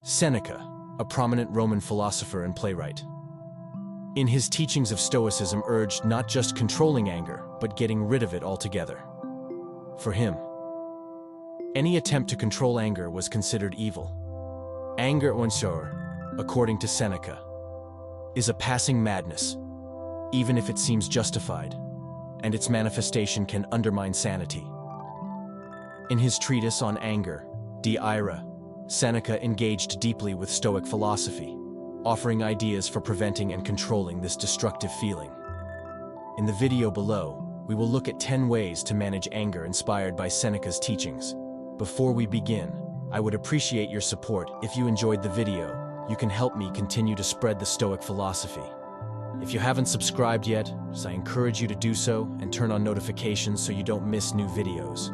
Seneca, a prominent Roman philosopher and playwright. In his teachings of Stoicism urged not just controlling anger, but getting rid of it altogether. For him, any attempt to control anger was considered evil. Anger, according to Seneca, is a passing madness, even if it seems justified, and its manifestation can undermine sanity. In his treatise on anger, De Ira, Seneca engaged deeply with Stoic philosophy, offering ideas for preventing and controlling this destructive feeling. In the video below, we will look at 10 ways to manage anger inspired by Seneca's teachings. Before we begin, I would appreciate your support. If you enjoyed the video, you can help me continue to spread the Stoic philosophy. If you haven't subscribed yet, I encourage you to do so and turn on notifications so you don't miss new videos.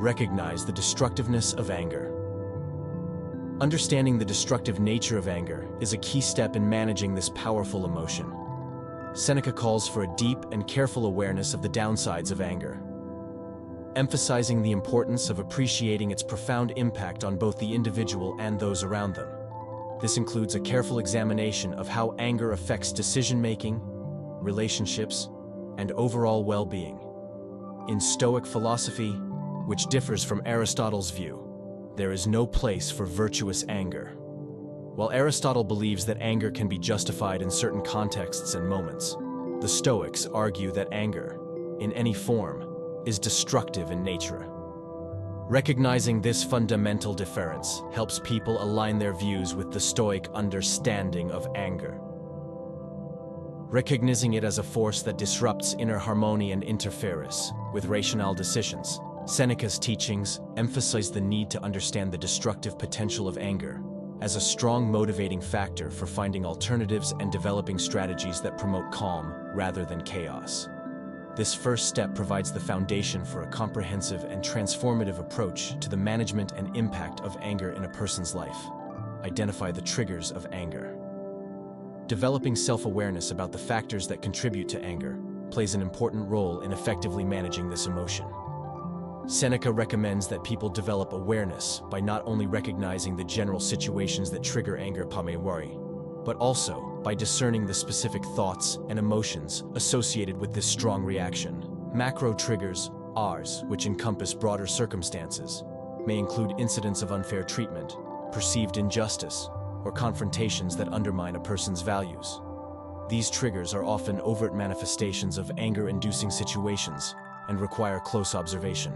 Recognize the destructiveness of anger. Understanding the destructive nature of anger is a key step in managing this powerful emotion. Seneca calls for a deep and careful awareness of the downsides of anger, emphasizing the importance of appreciating its profound impact on both the individual and those around them. This includes a careful examination of how anger affects decision-making, relationships, and overall well-being. In Stoic philosophy, which differs from Aristotle's view, there is no place for virtuous anger. While Aristotle believes that anger can be justified in certain contexts and moments, the Stoics argue that anger, in any form, is destructive in nature. Recognizing this fundamental difference helps people align their views with the Stoic understanding of anger. Recognizing it as a force that disrupts inner harmony and interferes with rational decisions, Seneca's teachings emphasize the need to understand the destructive potential of anger as a strong motivating factor for finding alternatives and developing strategies that promote calm rather than chaos. This first step provides the foundation for a comprehensive and transformative approach to the management and impact of anger in a person's life. Identify the triggers of anger. Developing self-awareness about the factors that contribute to anger plays an important role in effectively managing this emotion. Seneca recommends that people develop awareness by not only recognizing the general situations that trigger anger, but also by discerning the specific thoughts and emotions associated with this strong reaction. Macro triggers, Rs, which encompass broader circumstances, may include incidents of unfair treatment, perceived injustice, or confrontations that undermine a person's values. These triggers are often overt manifestations of anger-inducing situations and require close observation.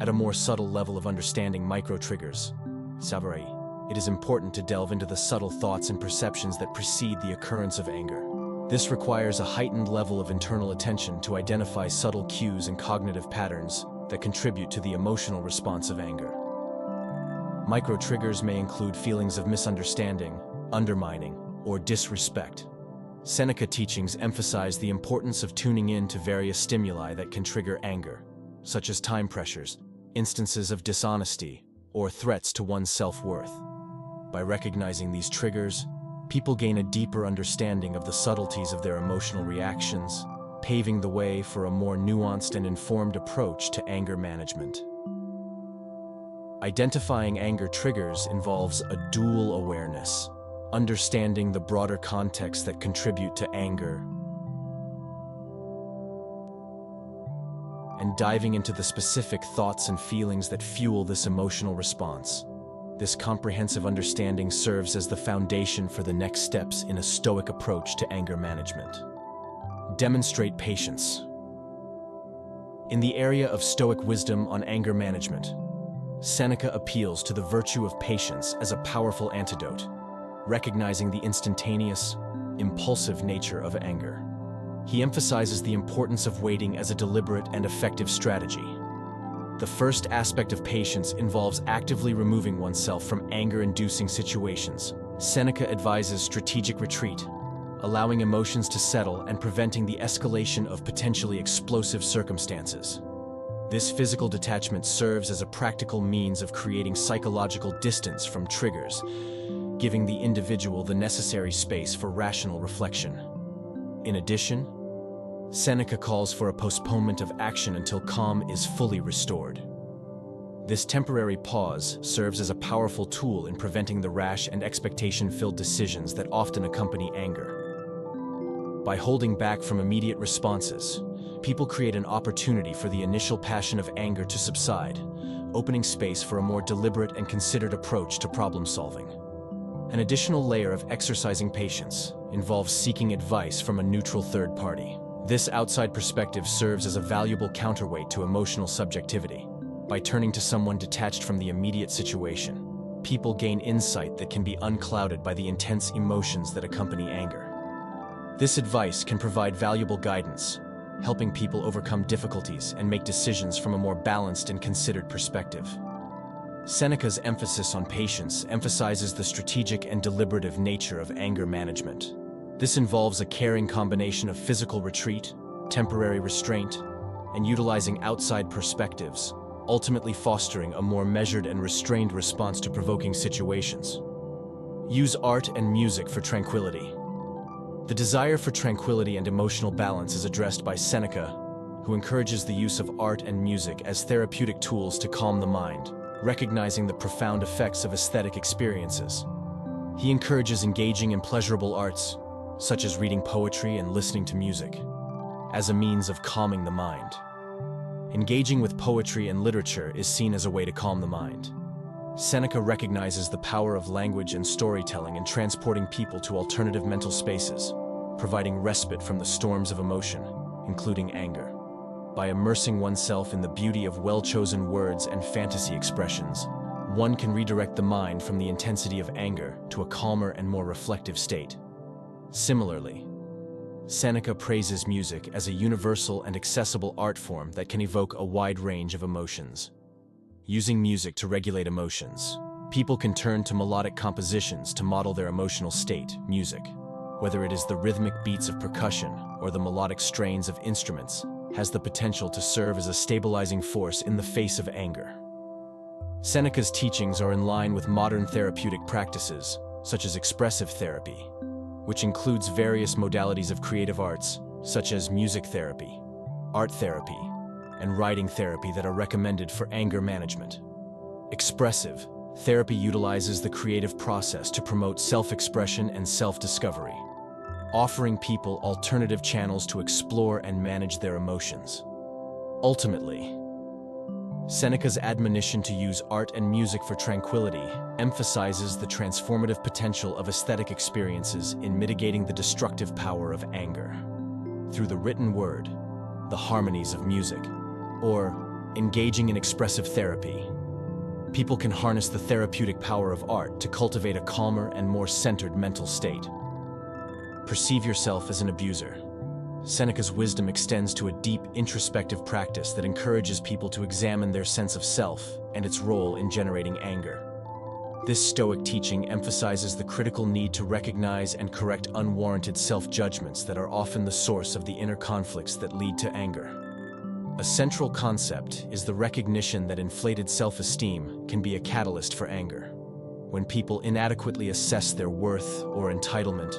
At a more subtle level of understanding micro-triggers, it is important to delve into the subtle thoughts and perceptions that precede the occurrence of anger. This requires a heightened level of internal attention to identify subtle cues and cognitive patterns that contribute to the emotional response of anger. Micro-triggers may include feelings of misunderstanding, undermining, or disrespect. Seneca teachings emphasize the importance of tuning in to various stimuli that can trigger anger, such as time pressures, instances of dishonesty, or threats to one's self-worth. By recognizing these triggers, people gain a deeper understanding of the subtleties of their emotional reactions, paving the way for a more nuanced and informed approach to anger management. Identifying anger triggers involves a dual awareness, understanding the broader context that contribute to anger, and diving into the specific thoughts and feelings that fuel this emotional response. This comprehensive understanding serves as the foundation for the next steps in a Stoic approach to anger management. Demonstrate patience. In the area of Stoic wisdom on anger management, Seneca appeals to the virtue of patience as a powerful antidote, recognizing the instantaneous, impulsive nature of anger. He emphasizes the importance of waiting as a deliberate and effective strategy. The first aspect of patience involves actively removing oneself from anger-inducing situations. Seneca advises strategic retreat, allowing emotions to settle and preventing the escalation of potentially explosive circumstances. This physical detachment serves as a practical means of creating psychological distance from triggers, giving the individual the necessary space for rational reflection. In addition, Seneca calls for a postponement of action until calm is fully restored. This temporary pause serves as a powerful tool in preventing the rash and expectation-filled decisions that often accompany anger. By holding back from immediate responses, people create an opportunity for the initial passion of anger to subside, opening space for a more deliberate and considered approach to problem-solving. An additional layer of exercising patience involves seeking advice from a neutral third party. This outside perspective serves as a valuable counterweight to emotional subjectivity. By turning to someone detached from the immediate situation, people gain insight that can be unclouded by the intense emotions that accompany anger. This advice can provide valuable guidance, helping people overcome difficulties and make decisions from a more balanced and considered perspective. Seneca's emphasis on patience emphasizes the strategic and deliberative nature of anger management. This involves a caring combination of physical retreat, temporary restraint, and utilizing outside perspectives, ultimately fostering a more measured and restrained response to provoking situations. Use art and music for tranquility. The desire for tranquility and emotional balance is addressed by Seneca, who encourages the use of art and music as therapeutic tools to calm the mind, recognizing the profound effects of aesthetic experiences. He encourages engaging in pleasurable arts, such as reading poetry and listening to music, as a means of calming the mind. Engaging with poetry and literature is seen as a way to calm the mind. Seneca recognizes the power of language and storytelling in transporting people to alternative mental spaces, providing respite from the storms of emotion, including anger. By immersing oneself in the beauty of well-chosen words and fantasy expressions, one can redirect the mind from the intensity of anger to a calmer and more reflective state. Similarly, Seneca praises music as a universal and accessible art form that can evoke a wide range of emotions. Using music to regulate emotions, people can turn to melodic compositions to model their emotional state. Music, whether it is the rhythmic beats of percussion or the melodic strains of instruments, has the potential to serve as a stabilizing force in the face of anger. Seneca's teachings are in line with modern therapeutic practices, such as expressive therapy, which includes various modalities of creative arts, such as music therapy, art therapy, and writing therapy that are recommended for anger management. Expressive therapy utilizes the creative process to promote self-expression and self-discovery, offering people alternative channels to explore and manage their emotions. Ultimately, Seneca's admonition to use art and music for tranquility emphasizes the transformative potential of aesthetic experiences in mitigating the destructive power of anger. Through the written word, the harmonies of music, or engaging in expressive therapy, people can harness the therapeutic power of art to cultivate a calmer and more centered mental state. Perceive yourself as an abuser. Seneca's wisdom extends to a deep, introspective practice that encourages people to examine their sense of self and its role in generating anger. This Stoic teaching emphasizes the critical need to recognize and correct unwarranted self-judgments that are often the source of the inner conflicts that lead to anger. A central concept is the recognition that inflated self-esteem can be a catalyst for anger. When people inadequately assess their worth or entitlement,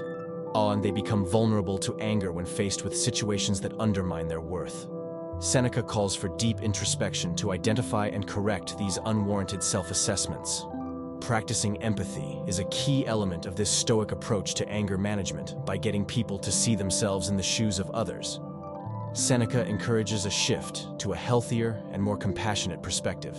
and they become vulnerable to anger when faced with situations that undermine their worth. Seneca calls for deep introspection to identify and correct these unwarranted self-assessments. Practicing empathy is a key element of this Stoic approach to anger management by getting people to see themselves in the shoes of others. Seneca encourages a shift to a healthier and more compassionate perspective.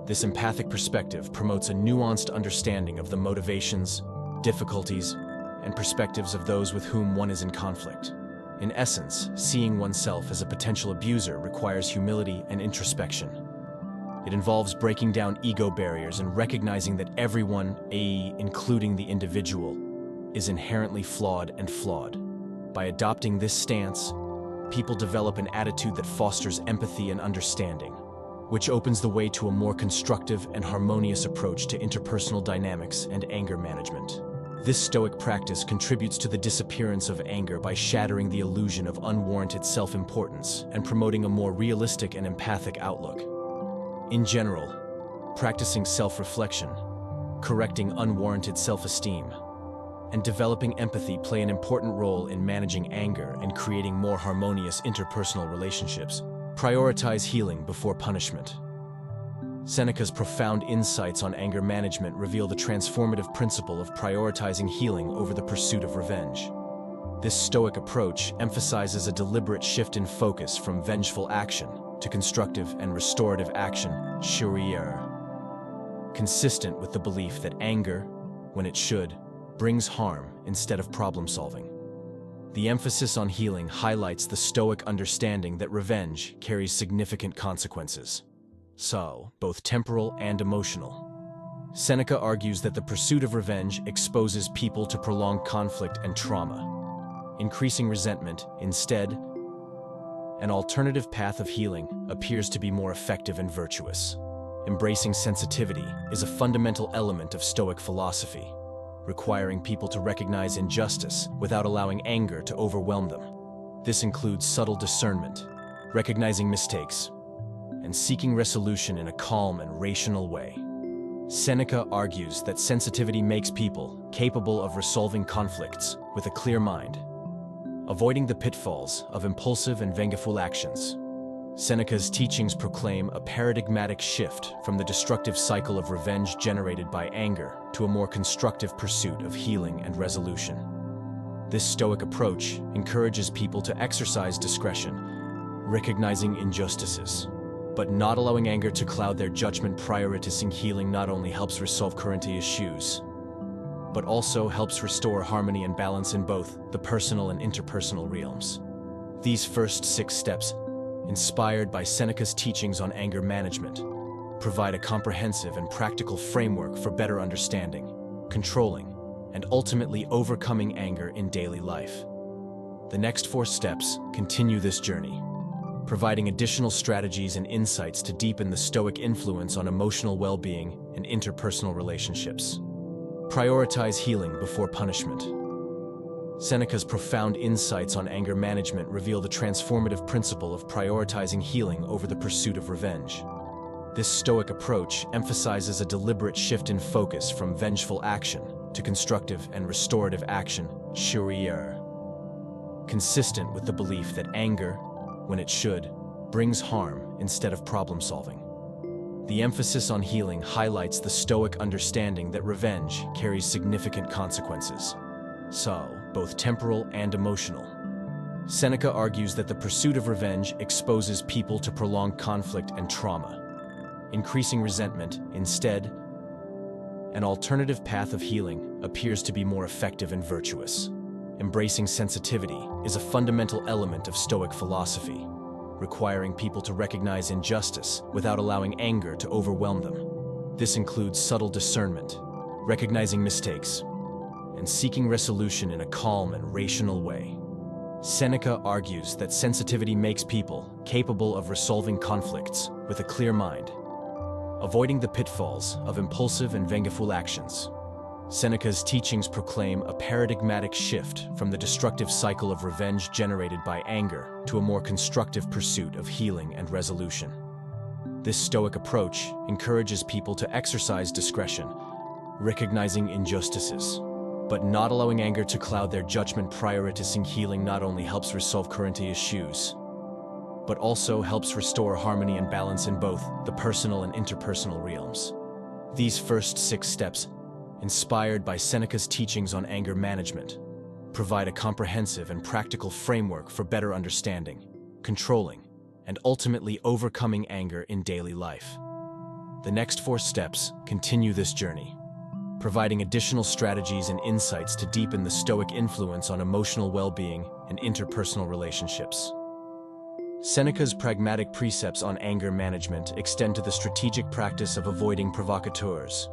This empathic perspective promotes a nuanced understanding of the motivations, difficulties, and perspectives of those with whom one is in conflict. In essence, seeing oneself as a potential abuser requires humility and introspection. It involves breaking down ego barriers and recognizing that everyone, including the individual, is inherently flawed and flawed. By adopting this stance, people develop an attitude that fosters empathy and understanding, which opens the way to a more constructive and harmonious approach to interpersonal dynamics and anger management. This Stoic practice contributes to the disappearance of anger by shattering the illusion of unwarranted self-importance and promoting a more realistic and empathic outlook. In general, practicing self-reflection, correcting unwarranted self-esteem, and developing empathy play an important role in managing anger and creating more harmonious interpersonal relationships. Prioritize healing before punishment. Seneca's profound insights on anger management reveal the transformative principle of prioritizing healing over the pursuit of revenge. This Stoic approach emphasizes a deliberate shift in focus from vengeful action to constructive and restorative action, consistent with the belief that anger, when it should, brings harm instead of problem-solving. The emphasis on healing highlights the Stoic understanding that revenge carries significant consequences, both temporal and emotional. Seneca argues that the pursuit of revenge exposes people to prolonged conflict and trauma. Increasing resentment, instead, an alternative path of healing appears to be more effective and virtuous. Embracing sensitivity is a fundamental element of Stoic philosophy, requiring people to recognize injustice without allowing anger to overwhelm them. This includes subtle discernment, recognizing mistakes, and seeking resolution in a calm and rational way. Seneca argues that sensitivity makes people capable of resolving conflicts with a clear mind, avoiding the pitfalls of impulsive and vengeful actions. Seneca's teachings proclaim a paradigmatic shift from the destructive cycle of revenge generated by anger to a more constructive pursuit of healing and resolution. This Stoic approach encourages people to exercise discretion, recognizing injustices, but not allowing anger to cloud their judgment. Prioritizing healing not only helps resolve current issues, but also helps restore harmony and balance in both the personal and interpersonal realms. These first 6 steps, inspired by Seneca's teachings on anger management, provide a comprehensive and practical framework for better understanding, controlling, and ultimately overcoming anger in daily life. The next 4 steps continue this journey, providing additional strategies and insights to deepen the Stoic influence on emotional well-being and interpersonal relationships. Prioritize healing before punishment. Seneca's profound insights on anger management reveal the transformative principle of prioritizing healing over the pursuit of revenge. This Stoic approach emphasizes a deliberate shift in focus from vengeful action to constructive and restorative action, consistent with the belief that anger, when it should, brings harm instead of problem-solving. The emphasis on healing highlights the Stoic understanding that revenge carries significant consequences, both temporal and emotional. Seneca argues that the pursuit of revenge exposes people to prolonged conflict and trauma. Increasing resentment, instead, an alternative path of healing appears to be more effective and virtuous. Embracing sensitivity is a fundamental element of Stoic philosophy, requiring people to recognize injustice without allowing anger to overwhelm them. This includes subtle discernment, recognizing mistakes, and seeking resolution in a calm and rational way. Seneca argues that sensitivity makes people capable of resolving conflicts with a clear mind, avoiding the pitfalls of impulsive and vengeful actions. Seneca's teachings proclaim a paradigmatic shift from the destructive cycle of revenge generated by anger to a more constructive pursuit of healing and resolution. This Stoic approach encourages people to exercise discretion, recognizing injustices, but not allowing anger to cloud their judgment. Prioritizing healing not only helps resolve current issues, but also helps restore harmony and balance in both the personal and interpersonal realms. These first 6 steps, inspired by Seneca's teachings on anger management, provide a comprehensive and practical framework for better understanding, controlling, and ultimately overcoming anger in daily life. The next 4 steps continue this journey, providing additional strategies and insights to deepen the Stoic influence on emotional well-being and interpersonal relationships. Seneca's pragmatic precepts on anger management extend to the strategic practice of avoiding provocateurs,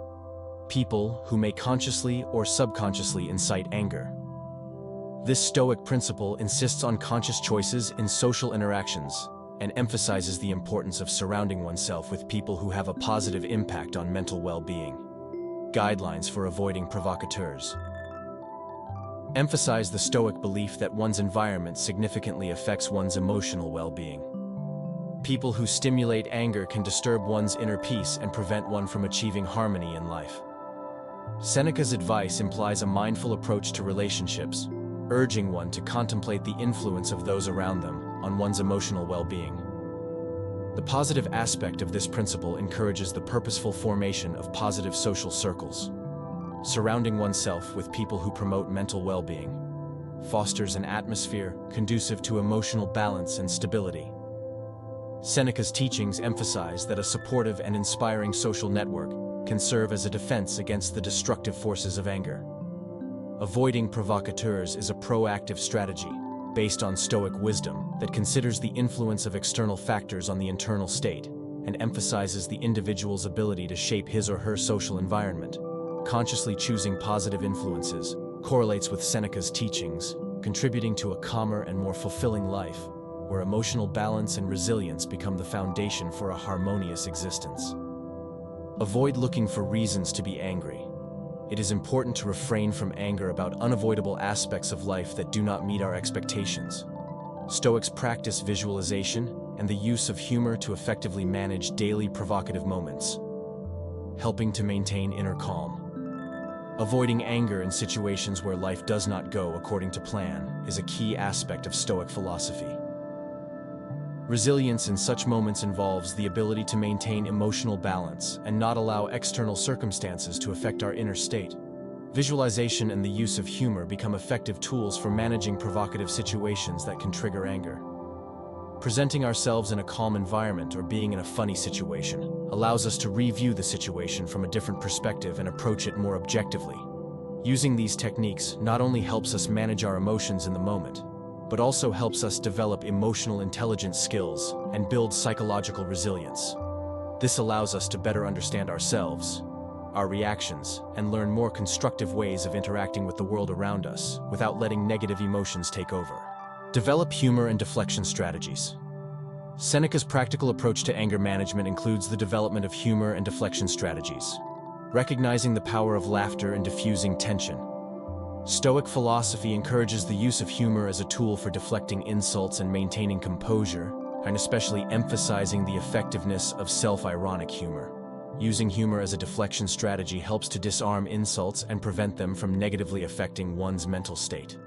people who may consciously or subconsciously incite anger. This Stoic principle insists on conscious choices in social interactions and emphasizes the importance of surrounding oneself with people who have a positive impact on mental well-being. Guidelines for avoiding provocateurs. Emphasize the Stoic belief that one's environment significantly affects one's emotional well-being. People who stimulate anger can disturb one's inner peace and prevent one from achieving harmony in life. Seneca's advice implies a mindful approach to relationships, urging one to contemplate the influence of those around them on one's emotional well-being. The positive aspect of this principle encourages the purposeful formation of positive social circles. Surrounding oneself with people who promote mental well-being fosters an atmosphere conducive to emotional balance and stability. Seneca's teachings emphasize that a supportive and inspiring social network can serve as a defense against the destructive forces of anger. Avoiding provocateurs is a proactive strategy based on Stoic wisdom that considers the influence of external factors on the internal state and emphasizes the individual's ability to shape his or her social environment. Consciously choosing positive influences correlates with Seneca's teachings, contributing to a calmer and more fulfilling life, where emotional balance and resilience become the foundation for a harmonious existence. Avoid looking for reasons to be angry. It is important to refrain from anger about unavoidable aspects of life that do not meet our expectations. Stoics practice visualization and the use of humor to effectively manage daily provocative moments, helping to maintain inner calm. Avoiding anger in situations where life does not go according to plan is a key aspect of Stoic philosophy. Resilience in such moments involves the ability to maintain emotional balance and not allow external circumstances to affect our inner state. Visualization and the use of humor become effective tools for managing provocative situations that can trigger anger. Presenting ourselves in a calm environment or being in a funny situation allows us to review the situation from a different perspective and approach it more objectively. Using these techniques not only helps us manage our emotions in the moment, but also helps us develop emotional intelligence skills and build psychological resilience. This allows us to better understand ourselves, our reactions, and learn more constructive ways of interacting with the world around us without letting negative emotions take over. Develop humor and deflection strategies. Seneca's practical approach to anger management includes the development of humor and deflection strategies, recognizing the power of laughter in diffusing tension. Stoic philosophy encourages the use of humor as a tool for deflecting insults and maintaining composure, and especially emphasizing the effectiveness of self-ironic humor. Using humor as a deflection strategy helps to disarm insults and prevent them from negatively affecting one's mental state.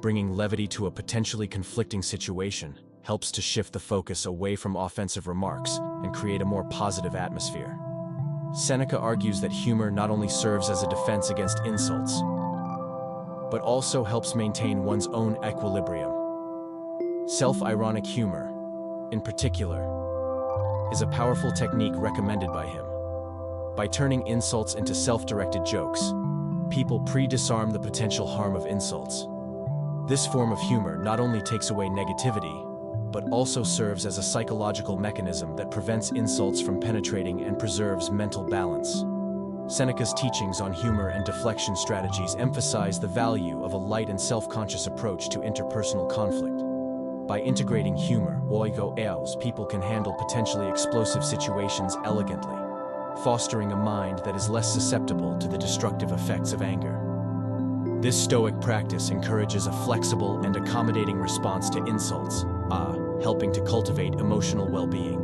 Bringing levity to a potentially conflicting situation helps to shift the focus away from offensive remarks and create a more positive atmosphere. Seneca argues that humor not only serves as a defense against insults, but also helps maintain one's own equilibrium. Self-ironic humor, in particular, is a powerful technique recommended by him. By turning insults into self-directed jokes, people disarm the potential harm of insults. This form of humor not only takes away negativity, but also serves as a psychological mechanism that prevents insults from penetrating and preserves mental balance. Seneca's teachings on humor and deflection strategies emphasize the value of a light and self-conscious approach to interpersonal conflict. By integrating humor, people can handle potentially explosive situations elegantly, fostering a mind that is less susceptible to the destructive effects of anger. This Stoic practice encourages a flexible and accommodating response to insults, helping to cultivate emotional well-being.